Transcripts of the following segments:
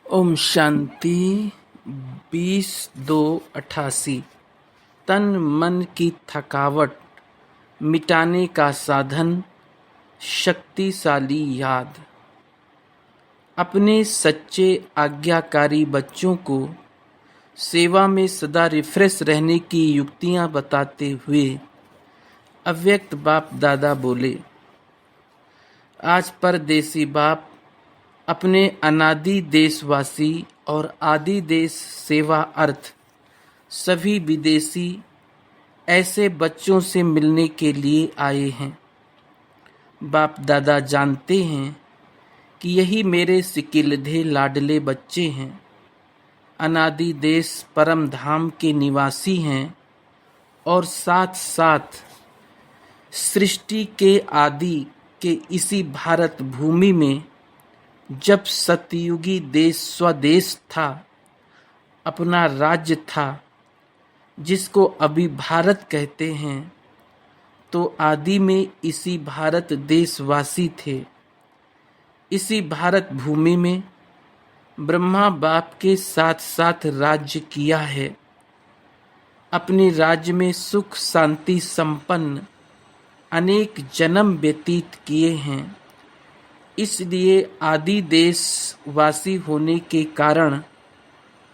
ओम शांति 20/2/88। तन मन की थकावट मिटाने का साधन, शक्तिशाली याद। अपने सच्चे आज्ञाकारी बच्चों को सेवा में सदा रिफ्रेश रहने की युक्तियां बताते हुए अव्यक्त बाप दादा बोले, आज परदेसी बाप अपने अनादि देशवासी और आदि देश सेवा अर्थ सभी विदेशी ऐसे बच्चों से मिलने के लिए आए हैं। बाप दादा जानते हैं कि यही मेरे सिकिलधे लाडले बच्चे हैं, अनादि देश परम धाम के निवासी हैं और साथ साथ सृष्टि के आदि के इसी भारत भूमि में जब सतयुगी देश स्वदेश था, अपना राज्य था जिसको अभी भारत कहते हैं, तो आदि में इसी भारत देशवासी थे। इसी भारत भूमि में ब्रह्मा बाप के साथ साथ राज्य किया है। अपने राज्य में सुख शांति संपन्न अनेक जन्म व्यतीत किए हैं। इसलिए आदि देशवासी होने के कारण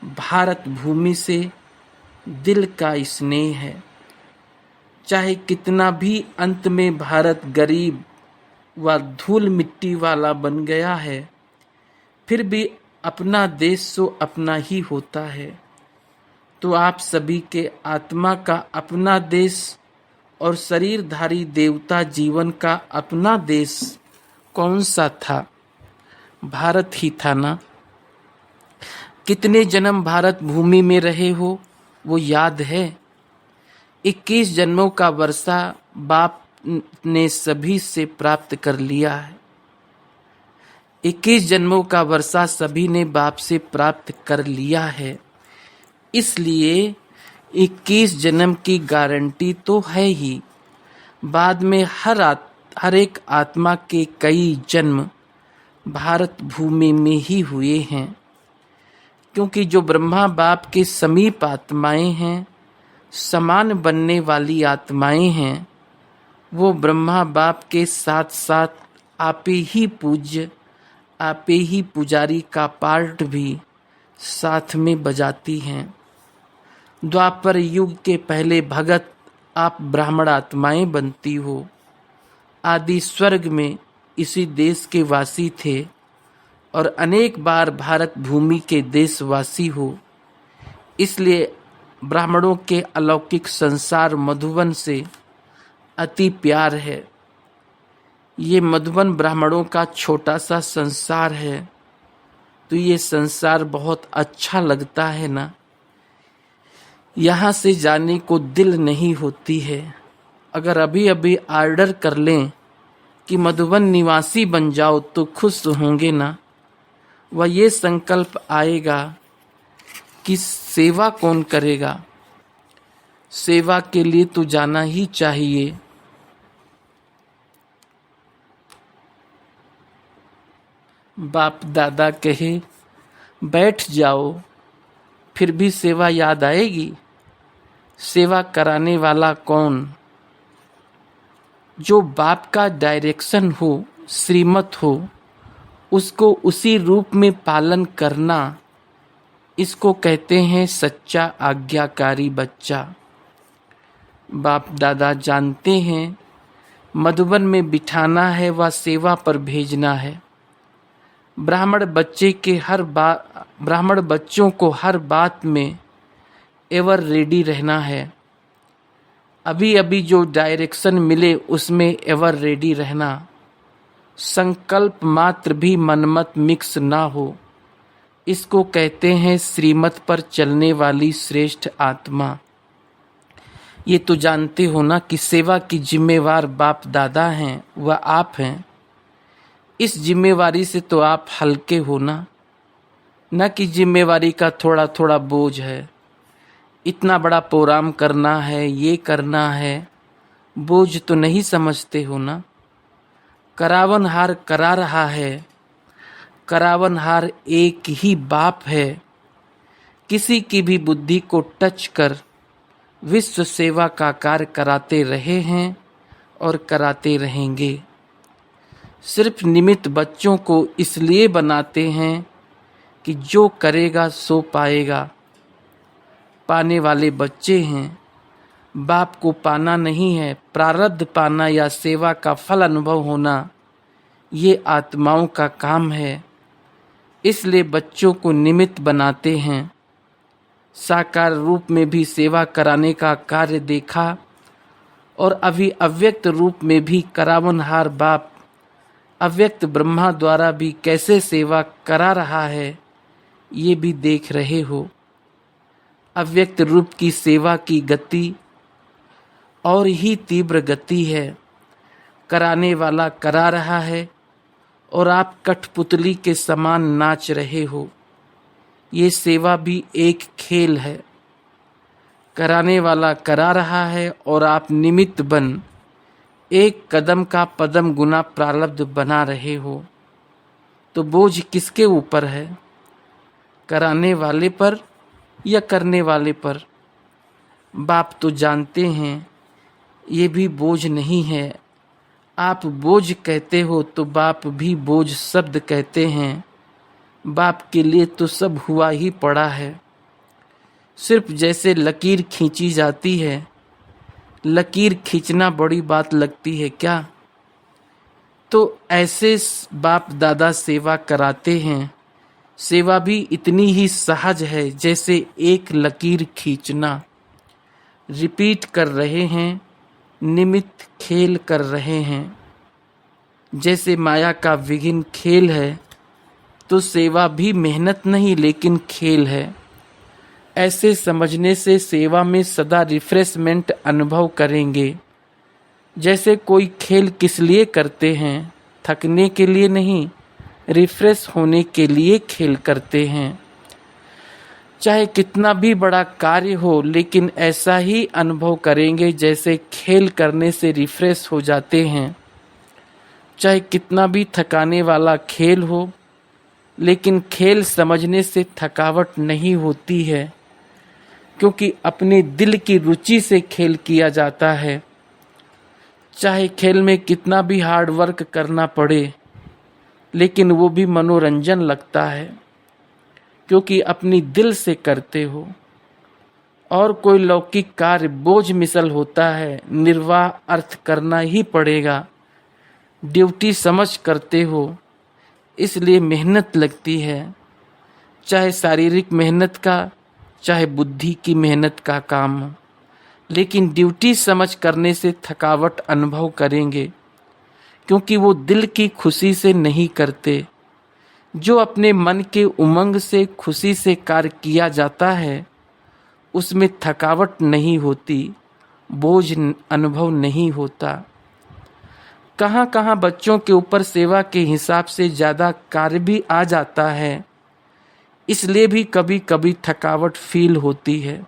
भारत भूमि से दिल का स्नेह है। चाहे कितना भी अंत में भारत गरीब व धूल मिट्टी वाला बन गया है, फिर भी अपना देश सो अपना ही होता है। तो आप सभी के आत्मा का अपना देश और शरीरधारी देवता जीवन का अपना देश कौन सा था? भारत ही था ना। कितने जन्म भारत भूमि में रहे हो वो याद है? 21 जन्मों का वर्षा बाप ने सभी से प्राप्त कर लिया है। 21 जन्मों का वर्षा सभी ने बाप से प्राप्त कर लिया है। इसलिए 21 जन्म की गारंटी तो है ही। बाद में हर एक आत्मा के कई जन्म भारत भूमि में ही हुए हैं, क्योंकि जो ब्रह्मा बाप के समीप आत्माएं हैं, समान बनने वाली आत्माएं हैं, वो ब्रह्मा बाप के साथ साथ आपे ही पूज्य, आपे ही पुजारी का पार्ट भी साथ में बजाती हैं। द्वापर युग के पहले भगत आप ब्राह्मण आत्माएं बनती हो। आदि स्वर्ग में इसी देश के वासी थे और अनेक बार भारत भूमि के देशवासी हो। इसलिए ब्राह्मणों के अलौकिक संसार मधुबन से अति प्यार है। ये मधुबन ब्राह्मणों का छोटा सा संसार है, तो ये संसार बहुत अच्छा लगता है ना। यहाँ से जाने को दिल नहीं होती है। अगर अभी अभी ऑर्डर कर लें कि मधुबन निवासी बन जाओ तो खुश होंगे ना। वह ये संकल्प आएगा कि सेवा कौन करेगा। सेवा के लिए तो जाना ही चाहिए। बाप दादा कहे बैठ जाओ, फिर भी सेवा याद आएगी। सेवा कराने वाला कौन? जो बाप का डायरेक्शन हो, श्रीमत हो, उसको उसी रूप में पालन करना, इसको कहते हैं सच्चा आज्ञाकारी बच्चा। बाप दादा जानते हैं मधुबन में बिठाना है व सेवा पर भेजना है। ब्राह्मण बच्चों को हर बात में एवर रेडी रहना है। अभी अभी जो डायरेक्शन मिले उसमें एवर रेडी रहना। संकल्प मात्र भी मनमत मिक्स ना हो। इसको कहते हैं श्रीमत पर चलने वाली श्रेष्ठ आत्मा। ये तो जानते हो ना कि सेवा की जिम्मेवार बाप दादा हैं, वह आप हैं। इस जिम्मेवारी से तो आप हल्के हो ना, न कि जिम्मेवारी का थोड़ा थोड़ा बोझ है। इतना बड़ा प्रोग्राम करना है, ये करना है, बोझ तो नहीं समझते हो ना। करावन हार करा रहा है, करावनहार एक ही बाप है। किसी की भी बुद्धि को टच कर विश्व सेवा का कार्य कराते रहे हैं और कराते रहेंगे। सिर्फ निमित्त बच्चों को इसलिए बनाते हैं कि जो करेगा सो पाएगा। पाने वाले बच्चे हैं, बाप को पाना नहीं है। प्रारब्ध पाना या सेवा का फल अनुभव होना ये आत्माओं का काम है। इसलिए बच्चों को निमित्त बनाते हैं। साकार रूप में भी सेवा कराने का कार्य देखा और अभी अव्यक्त रूप में भी करावनहार बाप अव्यक्त ब्रह्मा द्वारा भी कैसे सेवा करा रहा है ये भी देख रहे हो। अव्यक्त रूप की सेवा की गति और ही तीव्र गति है। कराने वाला करा रहा है और आप कठपुतली के समान नाच रहे हो। ये सेवा भी एक खेल है। कराने वाला करा रहा है और आप निमित्त बन एक कदम का पदम गुना प्रारब्ध बना रहे हो। तो बोझ किसके ऊपर है, कराने वाले पर या करने वाले पर? बाप तो जानते हैं ये भी बोझ नहीं है। आप बोझ कहते हो तो बाप भी बोझ शब्द कहते हैं। बाप के लिए तो सब हुआ ही पड़ा है। सिर्फ जैसे लकीर खींची जाती है, लकीर खींचना बड़ी बात लगती है क्या? तो ऐसे बाप दादा सेवा कराते हैं। सेवा भी इतनी ही सहज है जैसे एक लकीर खींचना। रिपीट कर रहे हैं, निमित्त खेल कर रहे हैं। जैसे माया का विघ्न खेल है तो सेवा भी मेहनत नहीं लेकिन खेल है। ऐसे समझने से सेवा में सदा रिफ्रेशमेंट अनुभव करेंगे। जैसे कोई खेल किस लिए करते हैं, थकने के लिए नहीं, रिफ्रेश होने के लिए खेल करते हैं। चाहे कितना भी बड़ा कार्य हो लेकिन ऐसा ही अनुभव करेंगे जैसे खेल करने से रिफ्रेश हो जाते हैं। चाहे कितना भी थकाने वाला खेल हो लेकिन खेल समझने से थकावट नहीं होती है, क्योंकि अपने दिल की रुचि से खेल किया जाता है। चाहे खेल में कितना भी हार्ड वर्क करना पड़े लेकिन वो भी मनोरंजन लगता है, क्योंकि अपनी दिल से करते हो। और कोई लौकिक कार्य बोझ मिसल होता है, निर्वाह अर्थ करना ही पड़ेगा। ड्यूटी समझ करते हो इसलिए मेहनत लगती है। चाहे शारीरिक मेहनत का चाहे बुद्धि की मेहनत का काम हो, लेकिन ड्यूटी समझ करने से थकावट अनुभव करेंगे, क्योंकि वो दिल की खुशी से नहीं करते। जो अपने मन के उमंग से खुशी से कार्य किया जाता है उसमें थकावट नहीं होती, बोझ अनुभव नहीं होता। कहाँ कहाँ बच्चों के ऊपर सेवा के हिसाब से ज़्यादा कार्य भी आ जाता है, इसलिए भी कभी कभी थकावट फील होती है।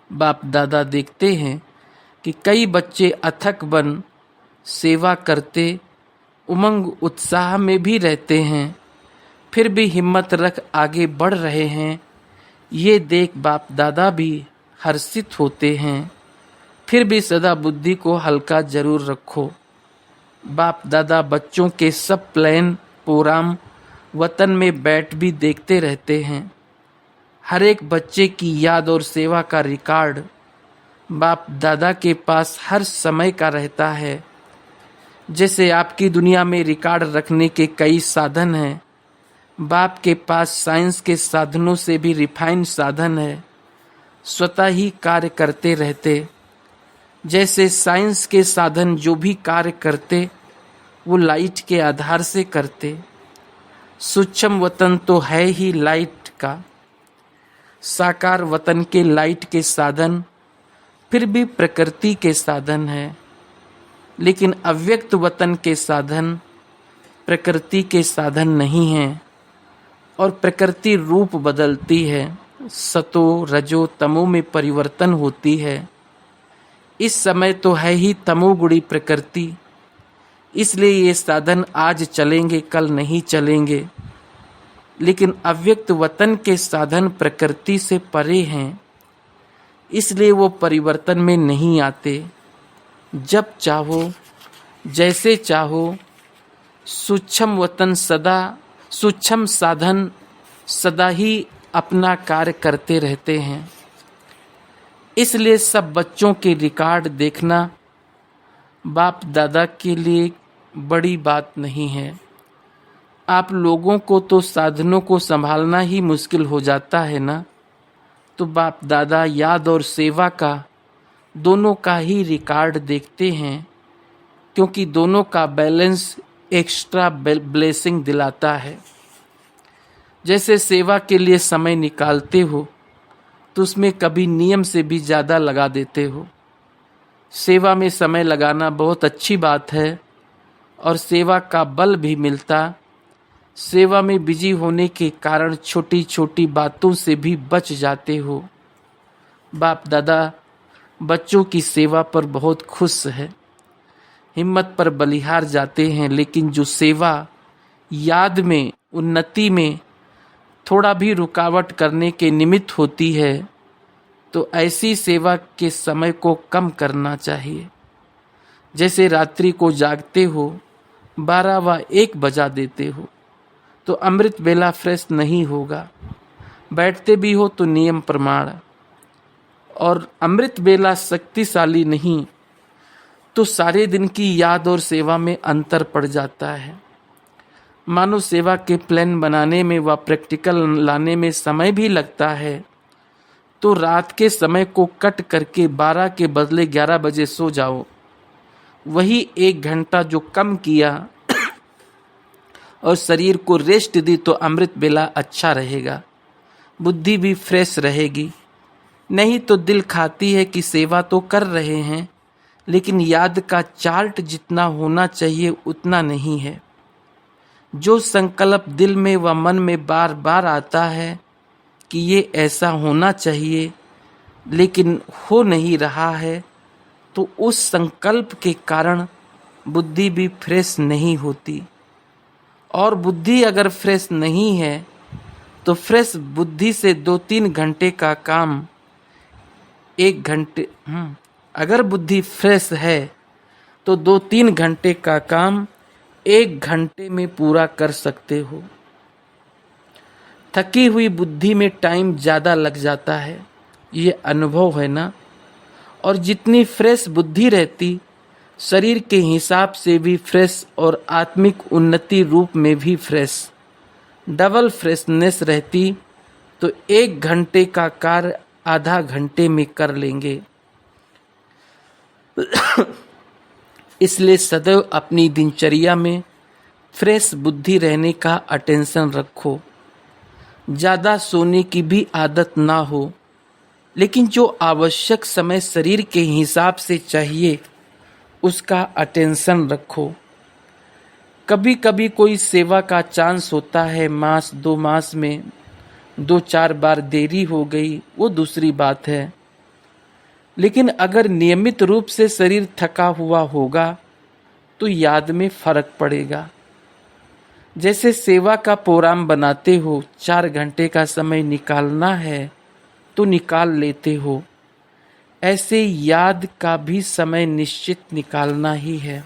बाप दादा देखते हैं कि कई बच्चे अथक बन सेवा करते, उमंग उत्साह में भी रहते हैं, फिर भी हिम्मत रख आगे बढ़ रहे हैं। ये देख बाप दादा भी हर्षित होते हैं। फिर भी सदा बुद्धि को हल्का जरूर रखो। बाप दादा बच्चों के सब प्लान प्रोग्राम वतन में बैठ भी देखते रहते हैं। हर एक बच्चे की याद और सेवा का रिकॉर्ड बाप दादा के पास हर समय का रहता है। जैसे आपकी दुनिया में रिकॉर्ड रखने के कई साधन हैं, बाप के पास साइंस के साधनों से भी रिफाइंड साधन है। स्वतः ही कार्य करते रहते। जैसे साइंस के साधन जो भी कार्य करते वो लाइट के आधार से करते। सूक्ष्म वतन तो है ही लाइट का, साकार वतन के लाइट के साधन फिर भी प्रकृति के साधन है, लेकिन अव्यक्त वतन के साधन प्रकृति के साधन नहीं है। और प्रकृति रूप बदलती है, सतो रजो तमो में परिवर्तन होती है। इस समय तो है ही तमोगुणी प्रकृति, इसलिए ये साधन आज चलेंगे कल नहीं चलेंगे, लेकिन अव्यक्त वतन के साधन प्रकृति से परे हैं, इसलिए वो परिवर्तन में नहीं आते। जब चाहो जैसे चाहो सूक्ष्म वतन सदा, सूक्ष्म साधन सदा ही अपना कार्य करते रहते हैं। इसलिए सब बच्चों के रिकॉर्ड देखना बाप दादा के लिए बड़ी बात नहीं है। आप लोगों को तो साधनों को संभालना ही मुश्किल हो जाता है ना, तो बाप दादा याद और सेवा का दोनों का ही रिकॉर्ड देखते हैं, क्योंकि दोनों का बैलेंस एक्स्ट्रा ब्लेसिंग दिलाता है। जैसे सेवा के लिए समय निकालते हो तो उसमें कभी नियम से भी ज़्यादा लगा देते हो। सेवा में समय लगाना बहुत अच्छी बात है और सेवा का बल भी मिलता। सेवा में बिजी होने के कारण छोटी छोटी बातों से भी बच जाते हो। बाप दादा बच्चों की सेवा पर बहुत खुश है, हिम्मत पर बलिहार जाते हैं, लेकिन जो सेवा याद में उन्नति में थोड़ा भी रुकावट करने के निमित्त होती है, तो ऐसी सेवा के समय को कम करना चाहिए। जैसे रात्रि को जागते हो 12 व 1 बजा देते हो तो अमृत बेला फ्रेश नहीं होगा। बैठते भी हो तो नियम प्रमाण, और अमृत बेला शक्तिशाली नहीं तो सारे दिन की याद और सेवा में अंतर पड़ जाता है। मानो सेवा के प्लान बनाने में व प्रैक्टिकल लाने में समय भी लगता है, तो रात के समय को कट करके 12 के बदले 11 बजे सो जाओ। वही 1 घंटा जो कम किया और शरीर को रेस्ट दी तो अमृत बेला अच्छा रहेगा, बुद्धि भी फ्रेश रहेगी। नहीं तो दिल खाती है कि सेवा तो कर रहे हैं, लेकिन याद का चार्ट जितना होना चाहिए उतना नहीं है। जो संकल्प दिल में व मन में बार बार आता है कि ये ऐसा होना चाहिए, लेकिन हो नहीं रहा है, तो उस संकल्प के कारण बुद्धि भी फ्रेश नहीं होती। और बुद्धि अगर फ्रेश नहीं है तो फ्रेश बुद्धि से 2-3 घंटे का काम 1 घंटे, अगर बुद्धि फ्रेश है तो 2-3 घंटे का काम 1 घंटे में पूरा कर सकते हो। थकी हुई बुद्धि में टाइम ज़्यादा लग जाता है, ये अनुभव है ना। और जितनी फ्रेश बुद्धि रहती, शरीर के हिसाब से भी फ्रेश और आत्मिक उन्नति रूप में भी फ्रेश, डबल फ्रेशनेस रहती, तो 1 घंटे का कार्य आधा घंटे में कर लेंगे। इसलिए सदैव अपनी दिनचर्या में फ्रेश बुद्धि रहने का अटेंशन रखो। ज़्यादा सोने की भी आदत ना हो, लेकिन जो आवश्यक समय शरीर के हिसाब से चाहिए उसका अटेंशन रखो। कभी कभी कोई सेवा का चांस होता है, मास 2 मास में 2-4 बार देरी हो गई, वो दूसरी बात है। लेकिन अगर नियमित रूप से शरीर थका हुआ होगा तो याद में फर्क पड़ेगा। जैसे सेवा का प्रोग्राम बनाते हो, 4 घंटे का समय निकालना है तो निकाल लेते हो, ऐसे याद का भी समय निश्चित निकालना ही है।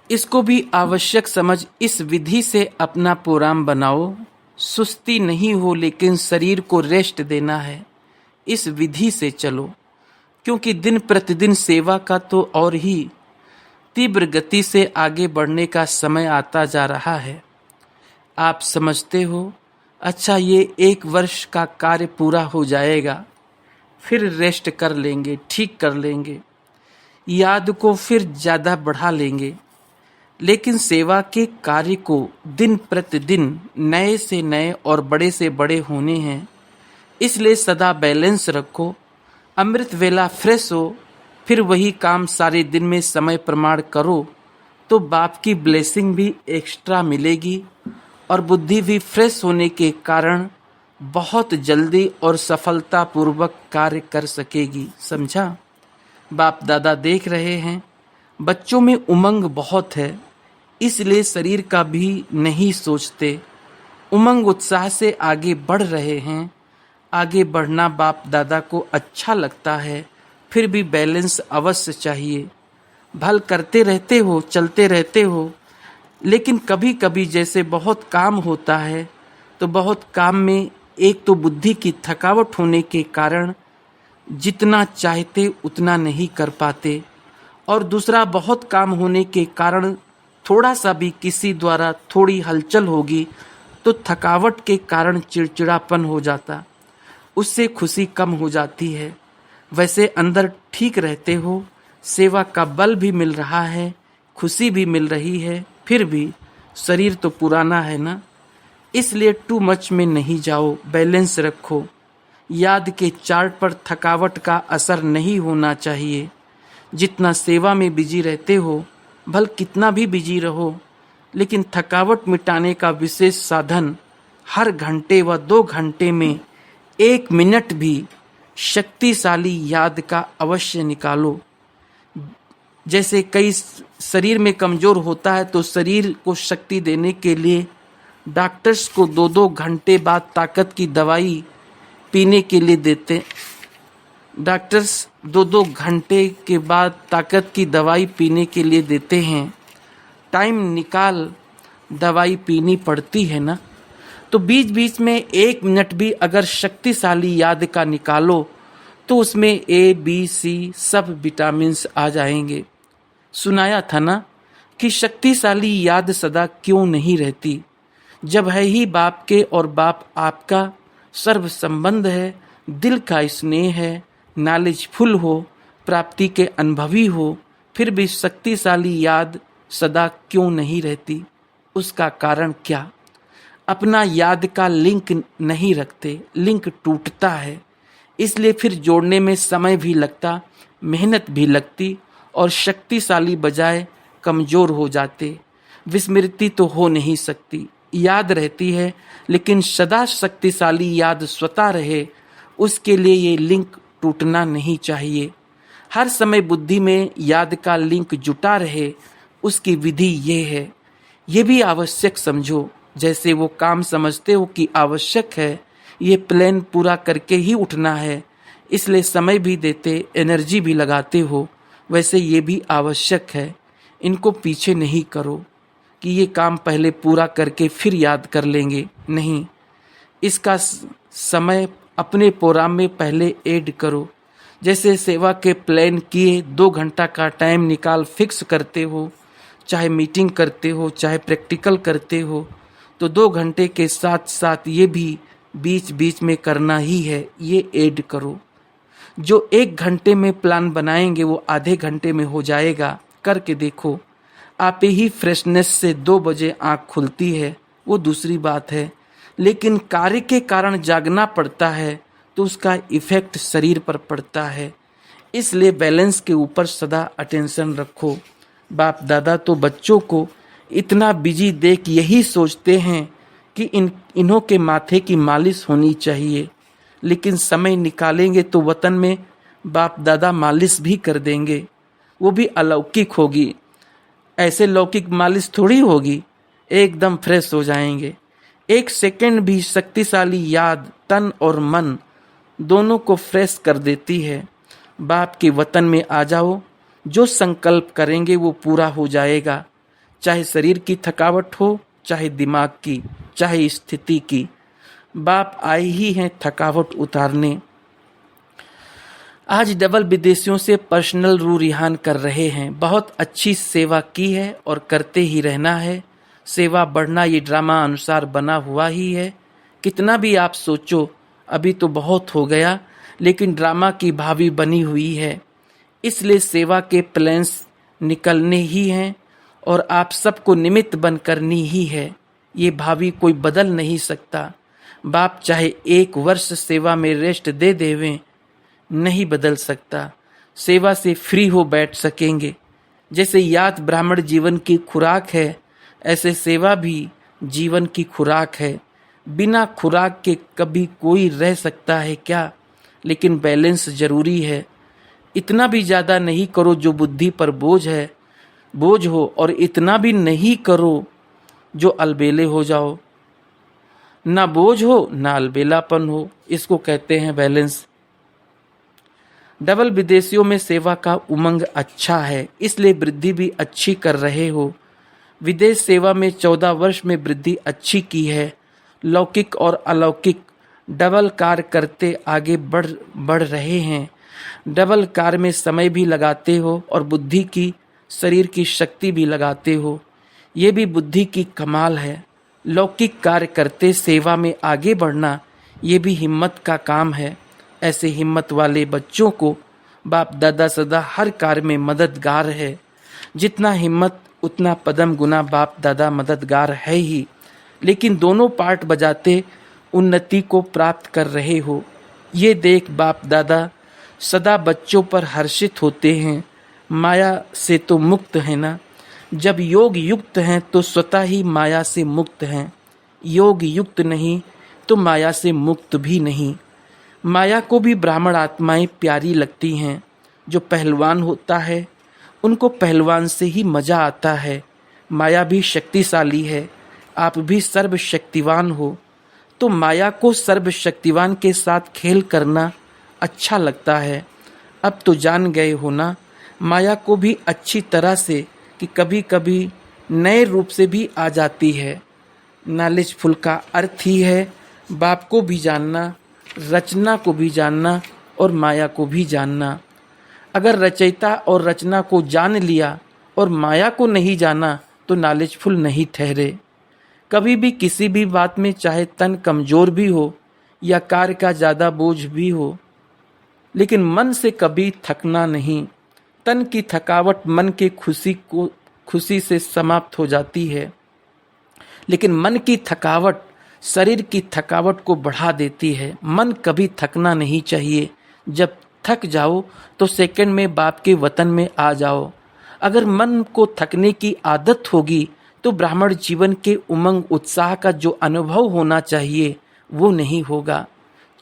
इसको भी आवश्यक समझ इस विधि से अपना प्रोग्राम बनाओ। सुस्ती नहीं हो, लेकिन शरीर को रेस्ट देना है, इस विधि से चलो। क्योंकि दिन प्रतिदिन सेवा का तो और ही तीव्र गति से आगे बढ़ने का समय आता जा रहा है। आप समझते हो, अच्छा ये 1 वर्ष का कार्य पूरा हो जाएगा, फिर रेस्ट कर लेंगे, ठीक कर लेंगे, याद को फिर ज़्यादा बढ़ा लेंगे। लेकिन सेवा के कार्य को दिन प्रतिदिन नए से नए और बड़े से बड़े होने हैं, इसलिए सदा बैलेंस रखो। अमृत वेला फ्रेश हो, फिर वही काम सारे दिन में समय प्रमाण करो, तो बाप की ब्लेसिंग भी एक्स्ट्रा मिलेगी और बुद्धि भी फ्रेश होने के कारण बहुत जल्दी और सफलतापूर्वक कार्य कर सकेगी। समझा? बाप दादा देख रहे हैं बच्चों में उमंग बहुत है, इसलिए शरीर का भी नहीं सोचते। उमंग उत्साह से आगे बढ़ रहे हैं। आगे बढ़ना बाप दादा को अच्छा लगता है, फिर भी बैलेंस अवश्य चाहिए। भल करते रहते हो, चलते रहते हो, लेकिन कभी कभी जैसे बहुत काम होता है तो बहुत काम में एक तो बुद्धि की थकावट होने के कारण जितना चाहते उतना नहीं कर पाते, और दूसरा बहुत काम होने के कारण थोड़ा सा भी किसी द्वारा थोड़ी हलचल होगी तो थकावट के कारण चिड़चिड़ापन हो जाता, उससे खुशी कम हो जाती है। वैसे अंदर ठीक रहते हो, सेवा का बल भी मिल रहा है, खुशी भी मिल रही है, फिर भी शरीर तो पुराना है ना, इसलिए टू मच में नहीं जाओ, बैलेंस रखो। याद के चार्ट पर थकावट का असर नहीं होना चाहिए। जितना सेवा में बिजी रहते हो, भल कितना भी बिजी रहो, लेकिन थकावट मिटाने का विशेष साधन हर घंटे व 2 घंटे में 1 मिनट भी शक्तिशाली याद का अवश्य निकालो। जैसे कई शरीर में कमजोर होता है तो शरीर को शक्ति देने के लिए डॉक्टर्स को 2-2 घंटे बाद ताकत की दवाई पीने के लिए देते। डॉक्टर्स 2-2 घंटे के बाद ताकत की दवाई पीने के लिए देते हैं। टाइम निकाल दवाई पीनी पड़ती है ना, तो बीच बीच में 1 मिनट भी अगर शक्तिशाली याद का निकालो तो उसमें ए बी सी सब विटामिन्स आ जाएंगे। सुनाया था ना कि शक्तिशाली याद सदा क्यों नहीं रहती, जब है ही बाप के और बाप आपका सर्व संबंध है, दिल का स्नेह है, नॉलेजफुल हो, प्राप्ति के अनुभवी हो, फिर भी शक्तिशाली याद सदा क्यों नहीं रहती? उसका कारण क्या? अपना याद का लिंक नहीं रखते, लिंक टूटता है, इसलिए फिर जोड़ने में समय भी लगता, मेहनत भी लगती और शक्तिशाली बजाय कमजोर हो जाते। विस्मृति तो हो नहीं सकती, याद रहती है, लेकिन सदा शक्तिशाली याद स्वतः रहे, उसके लिए ये लिंक टूटना नहीं चाहिए। हर समय बुद्धि में याद का लिंक जुटा रहे, उसकी विधि ये है। ये भी आवश्यक समझो, जैसे वो काम समझते हो कि आवश्यक है, ये प्लान पूरा करके ही उठना है, इसलिए समय भी देते, एनर्जी भी लगाते हो, वैसे ये भी आवश्यक है। इनको पीछे नहीं करो कि ये काम पहले पूरा करके फिर याद कर लेंगे, नहीं, इसका समय अपने प्रोग्राम में पहले ऐड करो। जैसे सेवा के प्लान किए, 2 घंटा का टाइम निकाल फिक्स करते हो, चाहे मीटिंग करते हो चाहे प्रैक्टिकल करते हो, तो 2 घंटे के साथ साथ ये भी बीच बीच में करना ही है, ये ऐड करो। जो 1 घंटे में प्लान बनाएंगे वो आधे घंटे में हो जाएगा, करके देखो। आप ही फ्रेशनेस से 2 बजे आँख खुलती है, वो दूसरी बात है, लेकिन कार्य के कारण जागना पड़ता है तो उसका इफेक्ट शरीर पर पड़ता है। इसलिए बैलेंस के ऊपर सदा अटेंशन रखो। बाप दादा तो बच्चों को इतना बिजी देख यही सोचते हैं कि इन्हों के माथे की मालिश होनी चाहिए, लेकिन समय निकालेंगे तो वतन में बाप दादा मालिश भी कर देंगे, वो भी अलौकिक होगी। ऐसे लौकिक मालिश थोड़ी होगी, एकदम फ्रेश हो जाएंगे। 1 सेकंड भी शक्तिशाली याद तन और मन दोनों को फ्रेश कर देती है। बाप के वतन में आ जाओ, जो संकल्प करेंगे वो पूरा हो जाएगा, चाहे शरीर की थकावट हो, चाहे दिमाग की, चाहे स्थिति की। बाप आए ही हैं थकावट उतारने। आज डबल विदेशियों से पर्सनल रू रिहान कर रहे हैं। बहुत अच्छी सेवा की है और करते ही रहना है। सेवा बढ़ना ये ड्रामा अनुसार बना हुआ ही है। कितना भी आप सोचो अभी तो बहुत हो गया, लेकिन ड्रामा की भावी बनी हुई है, इसलिए सेवा के प्लान्स निकलने ही हैं और आप सबको निमित्त बन करनी ही है। ये भावी कोई बदल नहीं सकता। बाप चाहे 1 वर्ष सेवा में रेस्ट दे देवें, नहीं बदल सकता। सेवा से फ्री हो बैठ सकेंगे। जैसे याद ब्राह्मण जीवन की खुराक है, ऐसे सेवा भी जीवन की खुराक है। बिना खुराक के कभी कोई रह सकता है क्या? लेकिन बैलेंस जरूरी है। इतना भी ज़्यादा नहीं करो जो बुद्धि पर बोझ हो, और इतना भी नहीं करो जो अलबेले हो जाओ। ना बोझ हो ना अलबेलापन हो, इसको कहते हैं बैलेंस। डबल विदेशियों में सेवा का उमंग अच्छा है, इसलिए वृद्धि भी अच्छी कर रहे हो। विदेश सेवा में 14 वर्ष में वृद्धि अच्छी की है। लौकिक और अलौकिक डबल कार्य करते आगे बढ़ रहे हैं। डबल कार्य में समय भी लगाते हो और बुद्धि की, शरीर की शक्ति भी लगाते हो। ये भी बुद्धि की कमाल है। लौकिक कार्य करते सेवा में आगे बढ़ना, ये भी हिम्मत का काम है। ऐसे हिम्मत वाले बच्चों को बाप दादा सदा हर कार्य में मददगार है। जितना हिम्मत उतना पदम गुना बाप दादा मददगार है ही। लेकिन दोनों पार्ट बजाते उन्नति को प्राप्त कर रहे हो। ये देख बाप दादा सदा बच्चों पर हर्षित होते हैं। माया से तो मुक्त है ना। जब योग युक्त हैं तो स्वतः ही माया से मुक्त हैं। योग युक्त नहीं तो माया से मुक्त भी नहीं। माया को भी ब्राह्मण आत्माएं प्यारी लगती हैं। जो पहलवान होता है उनको पहलवान से ही मजा आता है। माया भी शक्तिशाली है, आप भी सर्वशक्तिवान हो, तो माया को सर्वशक्तिवान के साथ खेल करना अच्छा लगता है। अब तो जान गए हो ना माया को भी अच्छी तरह से, कि कभी कभी नए रूप से भी आ जाती है। नॉलेजफुल का अर्थ ही है बाप को भी जानना, रचना को भी जानना और माया को भी जानना। अगर रचयिता और रचना को जान लिया और माया को नहीं जाना तो नॉलेजफुल नहीं ठहरे। कभी भी किसी भी बात में, चाहे तन कमजोर भी हो या कार्य का ज़्यादा बोझ भी हो, लेकिन मन से कभी थकना नहीं। तन की थकावट मन के खुशी से समाप्त हो जाती है, लेकिन मन की थकावट शरीर की थकावट को बढ़ा देती है। मन कभी थकना नहीं चाहिए। जब थक जाओ तो सेकंड में बाप के वतन में आ जाओ। अगर मन को थकने की आदत होगी तो ब्राह्मण जीवन के उमंग उत्साह का जो अनुभव होना चाहिए वो नहीं होगा।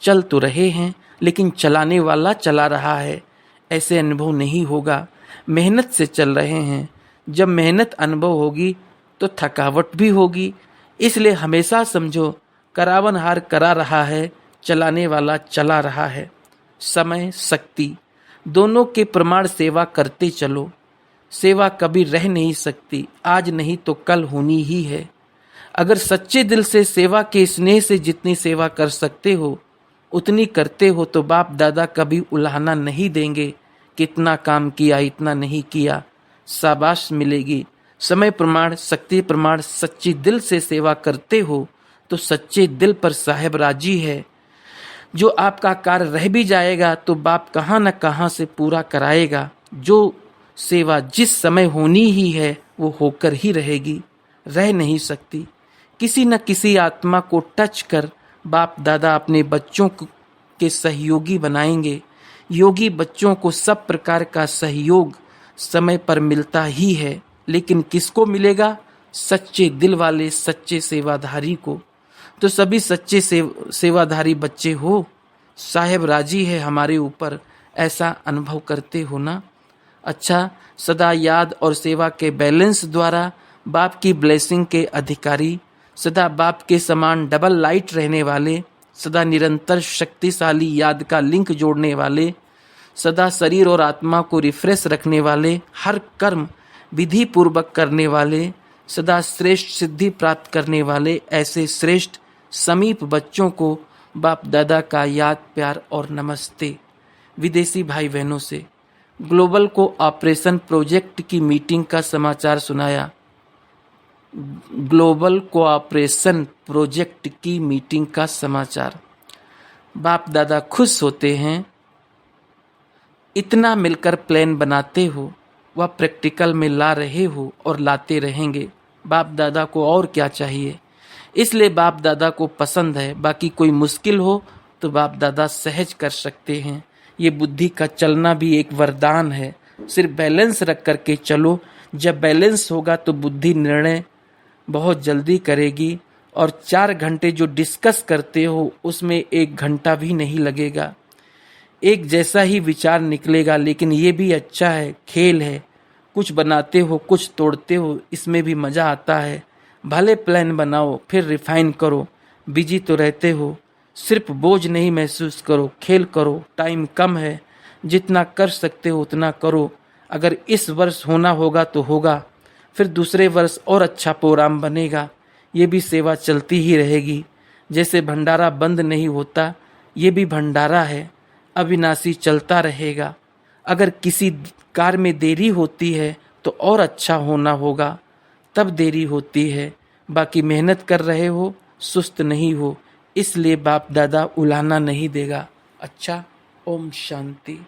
चल तो रहे हैं लेकिन चलाने वाला चला रहा है, ऐसे अनुभव नहीं होगा। मेहनत से चल रहे हैं, जब मेहनत अनुभव होगी तो थकावट भी होगी। इसलिए हमेशा समझो करावनहार करा रहा है, चलाने वाला चला रहा है। समय शक्ति दोनों के प्रमाण सेवा करते चलो। सेवा कभी रह नहीं सकती, आज नहीं तो कल होनी ही है। अगर सच्चे दिल से सेवा के स्नेह से जितनी सेवा कर सकते हो उतनी करते हो तो बाप दादा कभी उलाहना नहीं देंगे। कितना काम किया, इतना नहीं किया, शाबाश मिलेगी। समय प्रमाण, शक्ति प्रमाण, सच्ची दिल से सेवा करते हो तो सच्चे दिल पर साहेब राजी है। जो आपका कार्य रह भी जाएगा तो बाप कहाँ न कहाँ से पूरा कराएगा। जो सेवा जिस समय होनी ही है वो होकर ही रहेगी, रह नहीं सकती। किसी न किसी आत्मा को टच कर बाप दादा अपने बच्चों के सहयोगी बनाएंगे। योगी बच्चों को सब प्रकार का सहयोग समय पर मिलता ही है, लेकिन किसको मिलेगा? सच्चे दिल वाले, सच्चे सेवाधारी को। तो सभी सच्चे सेवाधारी बच्चे हो, साहेब राजी है हमारे ऊपर, ऐसा अनुभव करते हो ना। अच्छा, सदा याद और सेवा के बैलेंस द्वारा बाप की ब्लेसिंग के अधिकारी, सदा बाप के समान डबल लाइट रहने वाले, सदा निरंतर शक्तिशाली याद का लिंक जोड़ने वाले, सदा शरीर और आत्मा को रिफ्रेश रखने वाले, हर कर्म विधि पूर्वक करने वाले, सदा श्रेष्ठ सिद्धि प्राप्त करने वाले, ऐसे श्रेष्ठ समीप बच्चों को बाप दादा का याद, प्यार और नमस्ते। विदेशी भाई बहनों से ग्लोबल कोऑपरेशन प्रोजेक्ट की मीटिंग का समाचार सुनाया। ग्लोबल कोऑपरेशन प्रोजेक्ट की मीटिंग का समाचार। बाप दादा खुश होते हैं। इतना मिलकर प्लान बनाते हो, वह प्रैक्टिकल में ला रहे हो और लाते रहेंगे। बाप दादा को और क्या चाहिए? इसलिए बाप दादा को पसंद है। बाकी कोई मुश्किल हो तो बाप दादा सहज कर सकते हैं। ये बुद्धि का चलना भी एक वरदान है। सिर्फ बैलेंस रख करके चलो। जब बैलेंस होगा तो बुद्धि निर्णय बहुत जल्दी करेगी, और 4 घंटे जो डिस्कस करते हो उसमें 1 घंटा भी नहीं लगेगा। एक जैसा ही विचार निकलेगा, लेकिन ये भी अच्छा है, खेल है। कुछ बनाते हो, कुछ तोड़ते हो, इसमें भी मजा आता है। भले प्लान बनाओ, फिर रिफाइन करो। बिजी तो रहते हो, सिर्फ बोझ नहीं महसूस करो। खेल करो, टाइम कम है, जितना कर सकते हो उतना करो। अगर इस वर्ष होना होगा तो होगा, फिर दूसरे वर्ष और अच्छा प्रोग्राम बनेगा। ये भी सेवा चलती ही रहेगी। जैसे भंडारा बंद नहीं होता, ये भी भंडारा है, अविनाशी चलता रहेगा। अगर किसी कार्य में देरी होती है तो और अच्छा होना होगा, तब देरी होती है। बाकी मेहनत कर रहे हो, सुस्त नहीं हो, इसलिए बाप दादा उलाहना नहीं देगा। अच्छा, ओम शांति।